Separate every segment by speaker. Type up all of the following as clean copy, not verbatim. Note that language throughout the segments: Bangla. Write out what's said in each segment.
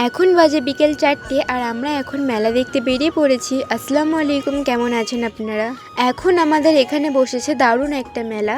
Speaker 1: এখন বাজে বিকেল 4টে আর আমরা এখন মেলা দেখতে বেরিয়ে পড়েছি। আসসালামু আলাইকুম, কেমন আছেন আপনারা? এখন আমাদের এখানে বসেছে দারুণ একটা মেলা।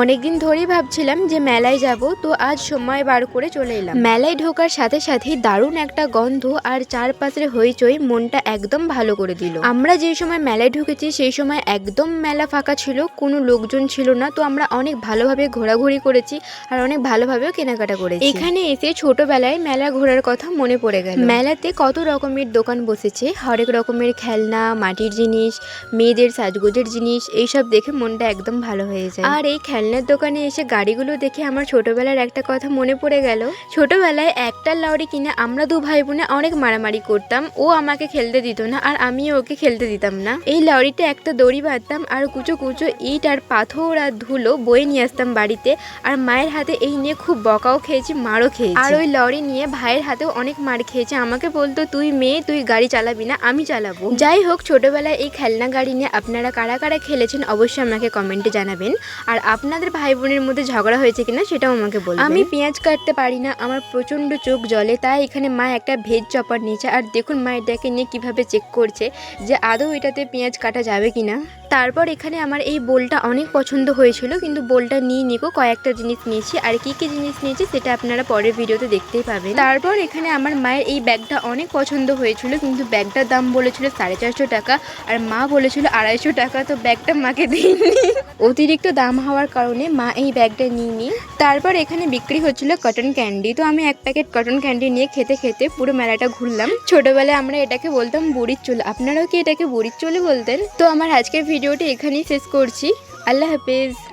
Speaker 1: অনেকদিন ধরেই ভাবছিলাম যে মেলায় যাব, তো আজ সময় বার করে চলে এলাম। মেলায় ঢোকার সাথে সাথেই দারুণ একটা গন্ধ আর চারপাশের হইচই মনটা একদম ভালো করে দিল। আমরা যে সময় মেলায় ঢুকেছি সেই সময় একদম মেলা ফাঁকা ছিল, কোনো লোকজন ছিল না। তো আমরা অনেক ভালোভাবে ঘোরাঘুরি করেছি আর অনেক ভালোভাবেও কেনাকাটা করেছি। এখানে এসে ছোটবেলায় মেলা ঘোরার কথা মনে পড়ে গেল। মেলাতে কত রকমের দোকান বসেছে, হরেক রকমের খেলনা, মাটির জিনিস, মেয়েদের সাজগোজের জিনিস, এইসব দেখে মনটা একদম ভালো হয়ে যায়। আর এই খেলনার দোকানে এসে গাড়িগুলো দেখে আমার ছোটবেলার একটা কথা মনে পড়ে গেল। ছোটবেলায় একটা লরি কিনে আমরা দু ভাই বোনে অনেক মারামারি করতাম। ও আমাকে খেলতে দিত না আর আমিও ওকে খেলতে দিতাম না। এই লরিতে একটা দড়ি বাঁধতাম আর কুচো কুচো ইট আর পাথর আর ধুলো বয়ে নিয়ে আসতাম বাড়িতে। আর মায়ের হাতে এই নিয়ে খুব বকাও খেয়েছি, মারও খেয়েছি। আর ওই লরি নিয়ে ভাইয়ের হাতেও অনেক মার খেয়েছে। আমাকে বলতো, তুই মেয়ে, তুই গাড়ি চালাবি না, আমি চালাবো। যাই হোক, ছোটবেলায় এই খেলনা গাড়ি নিয়ে আপনারা কারা কারা খেলেছেন অবশ্যই আমাকে কমেন্টে জানাবেন। আর আপনাদের ভাই বোনের মধ্যে ঝগড়া হয়েছে কিনা সেটাও আমাকে বলবেন। আমি পেঁয়াজ কাটতে পারি না, আমার প্রচন্ড চোখ জ্বলে, তাই এখানে মা একটা ভেজ চপার নিয়েছে। আর দেখুন মা এটাকে নিয়ে কিভাবে চেক করছে যে আদৌ এটাতে পেঁয়াজ কাটা যাবে কিনা। তারপর এখানে আমার এই বোলটা অনেক পছন্দ হয়েছিল, কিন্তু বোলটা নিয়ে নিকো কয়েকটা জিনিস নিয়েছি। আর কি কি জিনিস নিয়েছি সেটা আপনারা পরের ভিডিওতে দেখতেই পাবেন। তারপর এখানে আমার মায়ের এই ব্যাগটা অনেক পছন্দ হয়েছিল, কিন্তু ব্যাগটার দাম বলেছিল 450 টাকা আর মা বলেছিল 250 টাকা। তো ব্যাগটা মাকে দিইনি, অতিরিক্ত দাম হওয়ার কারণে মা এই ব্যাগটা নিইনি। তারপর এখানে বিক্রি হচ্ছিল কটন ক্যান্ডি, তো আমি এক প্যাকেট কটন ক্যান্ডি নিয়ে খেতে খেতে পুরো মেলাটা ঘুরলাম। ছোটবেলায় আমরা এটাকে বলতাম বুড়ির চুল, আপনারাও কি এটাকে বুড়ির চুল বলতেন? তো আমার আজকের ভিডিওটি এখানেই শেষ করছি। আল্লাহ হাফেজ।